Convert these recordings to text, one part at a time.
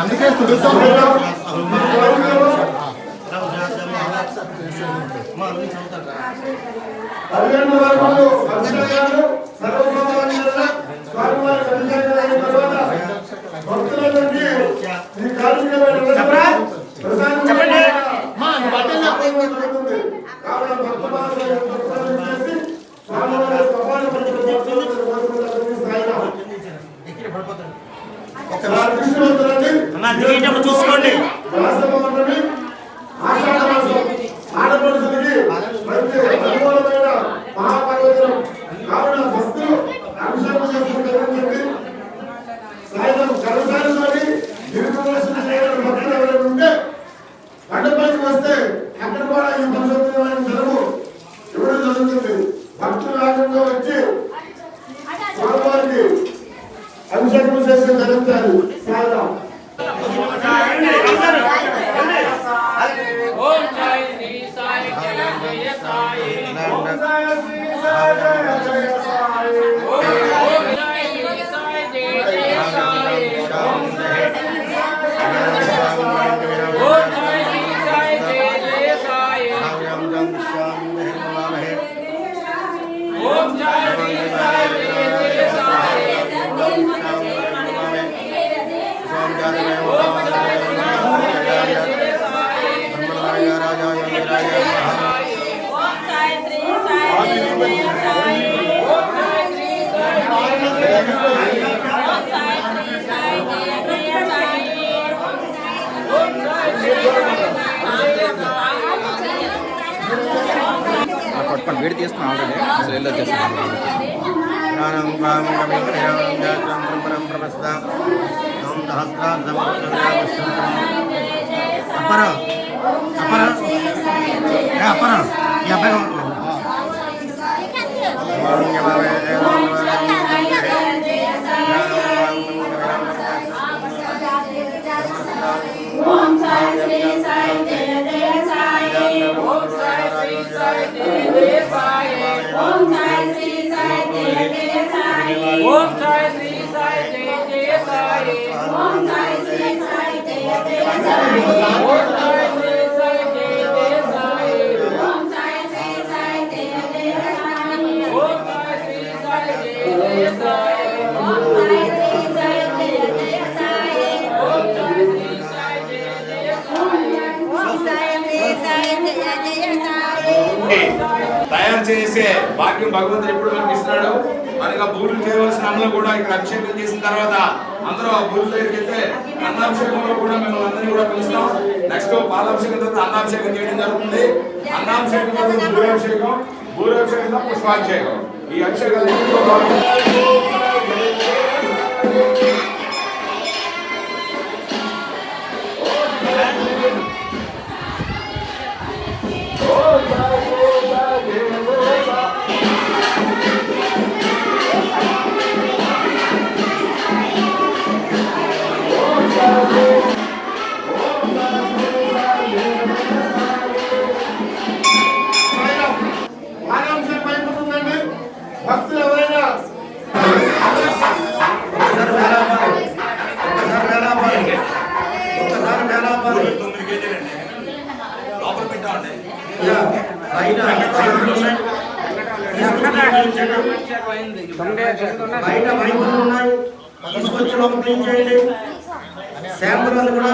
అందుకే చూసుకోండి. అడ్డపైకి వస్తే అక్కడ కూడా ఈ పరిశుభ్రమైన జలము ఇవ్వడం జరుగుతుంది. భక్తులు రాకుండా వచ్చి స్వామివారికి అభిషేకం చేసే జరుగుతారు. సాయం పట్టుకొని వేడి తీసుకున్నాం ఆల్రెడీ అసలు వెళ్ళి వచ్చేస్తాం తయారు చేసే భాగ్యం భగవంతుడు ఎప్పుడు మనకి ఇస్తున్నాడు. మనకి ఆ పూజలు చేయవలసిన అన్నం కూడా ఇక్కడ అభిషేకం చేసిన తర్వాత అందరూ ఆ పూజ దగ్గరికి వెళ్తే అన్నాభిషేకంలో కూడా మేము అందరినీ కూడా పిలుస్తాం. నెక్స్ట్ పాలాభిషేకం తర్వాత అన్నాభిషేకం చేయడం జరుగుతుంది. అన్నాభిషేకం తర్వాత భూరాభిషేకం, భూరాభిషేకం పుష్పాభిషేకం. ఈ అభిషేకాలు భక్తులు ఎవరైనా బయట మైకులు ఉన్నాయి, తీసుకొచ్చి లోపల క్లీన్ చేయండి. శాంపుల్ కూడా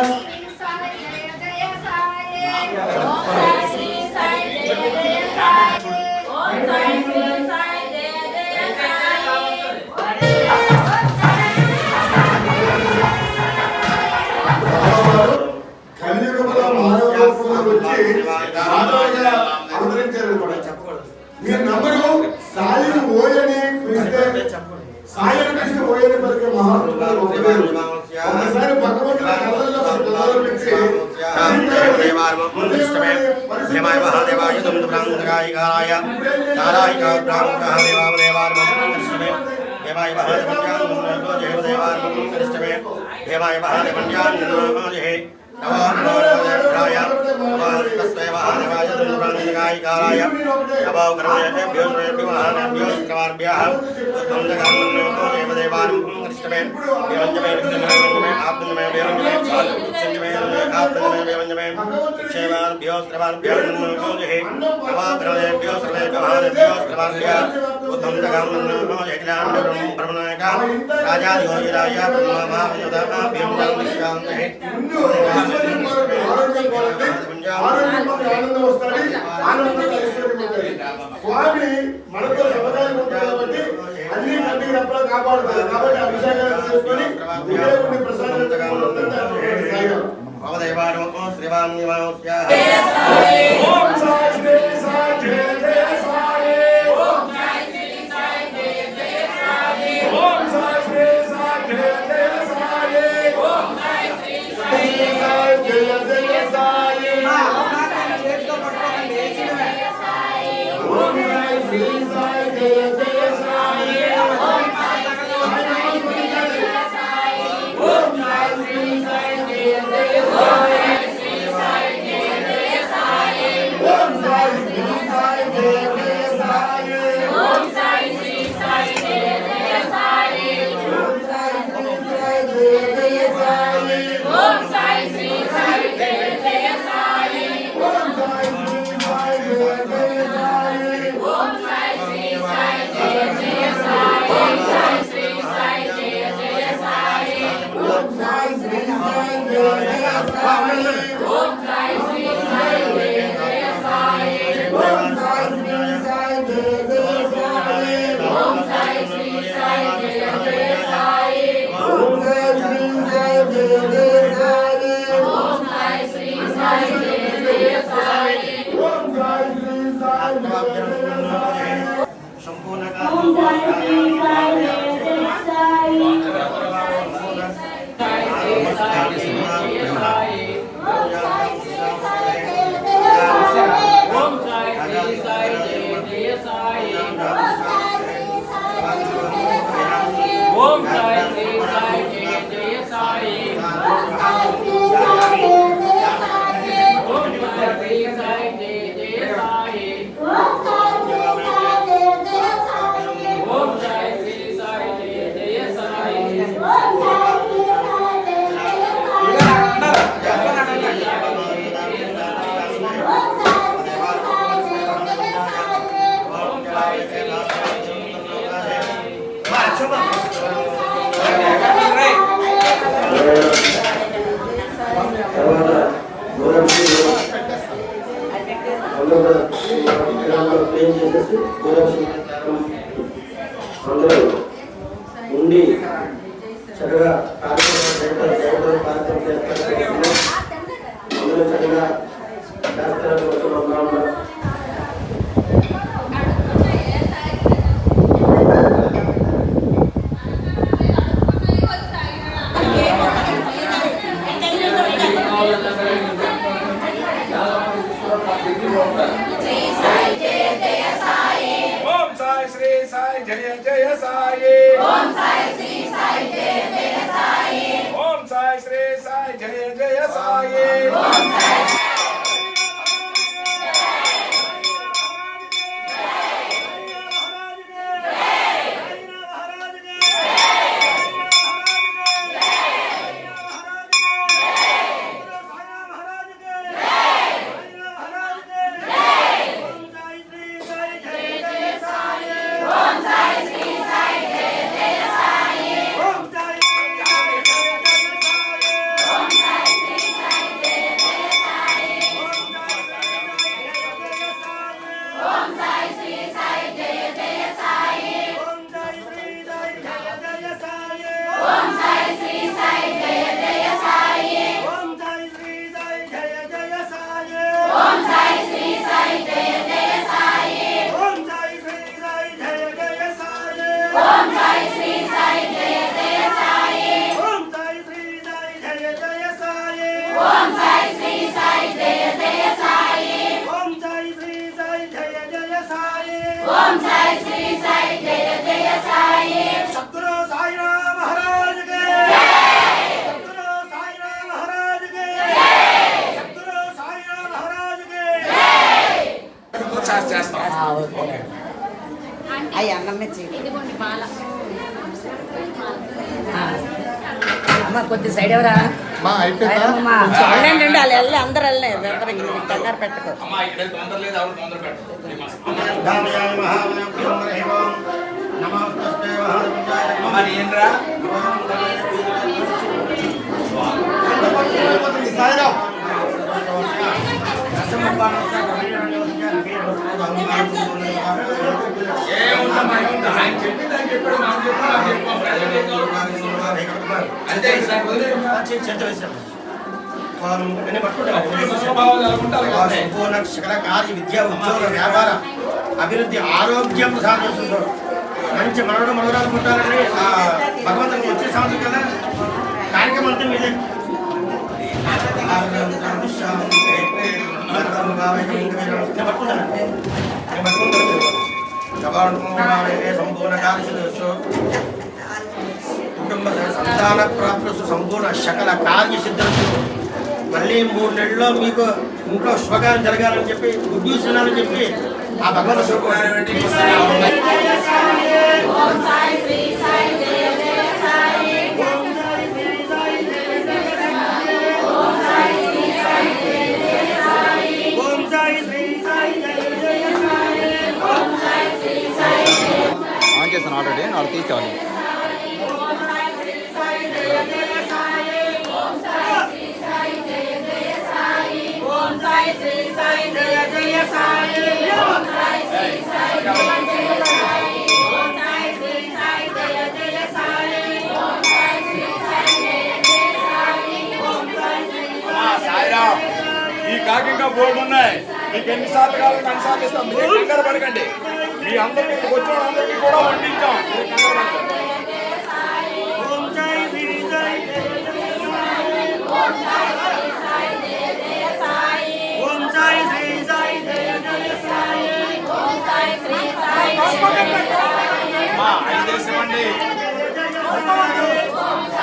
మీరు నంబరు సాయిని ఓయని పిలిస్తే సాయిని పిలిస్తే ఓయని పలికే మహాత్ములు ఒకసారి భగవంతుని కళ్ళల్లో కళ్ళలో పెట్టి దేవాయ कालाय कालाय नमो कर्मणेभ्यो सर्वेभ्यो महानेभ्यो श्रवाभ्यः उत्तमजगामन्यो देवदेवानं कृष्णमे देवञ्जमे विद्यमे आत्मजमे देवञ्जमे संजमे आत्मजमे देवञ्जमे क्षेमाभ्यो श्रवाभ्यो नमो जहे नमो कर्मणेभ्यो सर्वेभ्यो महानेभ्यो श्रवाभ्यः उत्तमजगामन्यो जयलाण्डं ब्रह्मनायका राजाधिराय ब्रह्ममाभ्यो नमस्कामहे ఆనందం వస్తుంది, ఆనందంగా ఐశ్వర్యమవుతుంది. స్వామి మనతో సమకాలీన ఉంటాడు కాబట్టి అన్ని కట్టి రప్పలు కాపాడుతారు. కాబట్టి అభిషేకాలు చేసుకొని దేవుడిని ప్రసాదంగా అందరూ ఉండి చక్కగా కార్యక్రమం చేస్తారు. అందరూ చక్కగా చేస్తారు. మసాజ్ చేస్తాం. ఓకే. అయ్యి అన్నం ఇదిగోండి బాల. అమ్మ కొద్ది సైడ్ ఎవరా చూడండి వాళ్ళు వెళ్ళి అందరు వెళ్ళలేదు ఎవరికి కంగారు పెట్టుకో. అమ్మా ఇక్కడ తొందర లేదు, ఎవరు తొందర పెట్టరు. అమ్మా నీ ఏంట్రా ఏముందమ్మా, ఆయన చెప్పింది ఆయన చెప్పాడు, మనం చెప్పాడు. అంతే సార్, సంపూర్ణ సకల కార్య విద్య ఉద్యోగ వ్యాపార అభివృద్ధి ఆరోగ్యం ప్రసాదం చూస్తాడు. మంచి మనవరాలు పుట్టాలని భగవంతునికి వచ్చే సంవత్సరం కదా కార్యక్రమం అంతా మీదే. సంపూర్ణ కార్యశు కుటుంబ సంతాన ప్రాప్తి సంపూర్ణ సకల కార్య సిద్ధులు. మళ్ళీ 3 నెలల్లో మీకు ఇంట్లో శుభకార్యం జరగాలని చెప్పి గుడ్ న్యూస్ వినాలని చెప్పి ఆ భగవంతుడు ఆన్ చేశాను ఆల్రెడీ, వాళ్ళు తీసుకోవాలి. ఈ కాకి ఇంకా బోర్డు ఉన్నాయి, మీకు ఎన్నిసార్లు కావాలంటే అన్నిసార్లు ఇస్తాం. మీరు కంగారు పడకండి, మీ అందరికీ వచ్చిన అందరికీ కూడా వండించాం.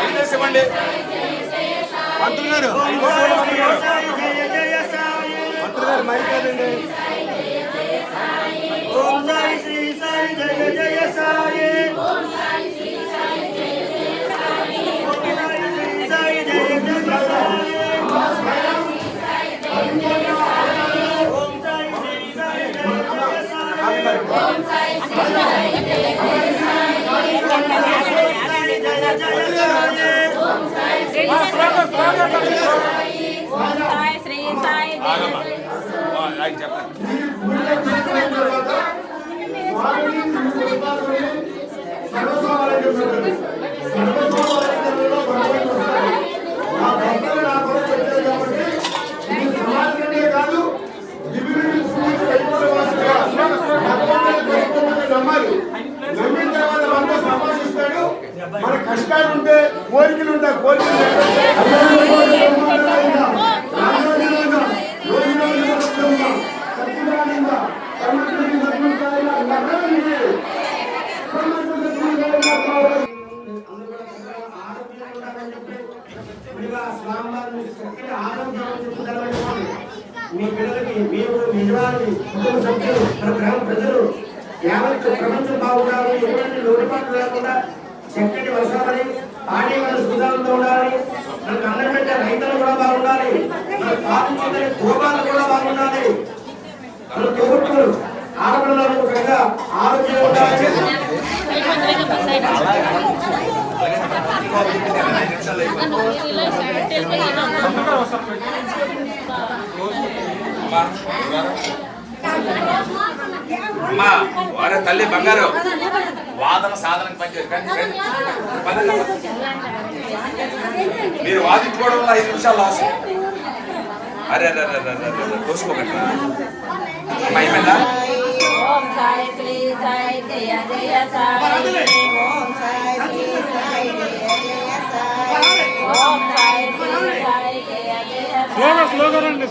ఐదేసివ్వండి, పంతులు గారు మరి కాదండి. ఓం సాయి శ్రీ సాయి జయ జయ సాయి. ఓం సాయి శ్రీ సాయి జయ జయ సాయి. ఓం సాయి శ్రీ సాయి జయ జయ సాయి. ఓం సాయి శ్రీ సాయి జయ జయ సాయి. ఓం సాయి శ్రీ సాయి జయ జయ సాయి. ఓం సాయి శ్రీ సాయి జయ జయ సాయి. ఓం సాయి శ్రీ సాయి జయ జయ సాయి. మన కష్టాలు ఉంటే కోరికలు ఉంటాయి, కోరికలు మీ పిల్లలకి మీరు నిజవాళ్ళని కుటుంబ సభ్యులు మన గ్రామ ప్రజలు యావత్ ప్రపంచం బాగుండాలని ఎటువంటి లోటుపాట్లు లేకుండా చక్కటి వర్షాలని పాడి మన సుధాలతో ఉండాలి. మనకు అందరికంటే రైతులు కూడా బాగుండాలి, మన పాటించే గోపాలు కూడా బాగుండాలి, మన తోబుట్టులు ఆడపిల్లలు ముఖ్యంగా ఆరోగ్యంగా ఉండాలి. అమ్మా వారే తల్లి బంగారు వాదన సాధనకు పనిచేది. మీరు వాదించుకోవడం వల్ల 5 నిమిషాలు లాస్. అరే అరే అరే అరే కోసుకోకండి. అమ్మా ఏమైందా? ఓం సాయి శ్రీ సాయి జయ జయ సాయి. ఓం సాయి శ్రీ సాయి జయ జయ సాయి. ఓం సాయి శ్రీ సాయి జయ జయ సాయి. స్లోగన్ అండి.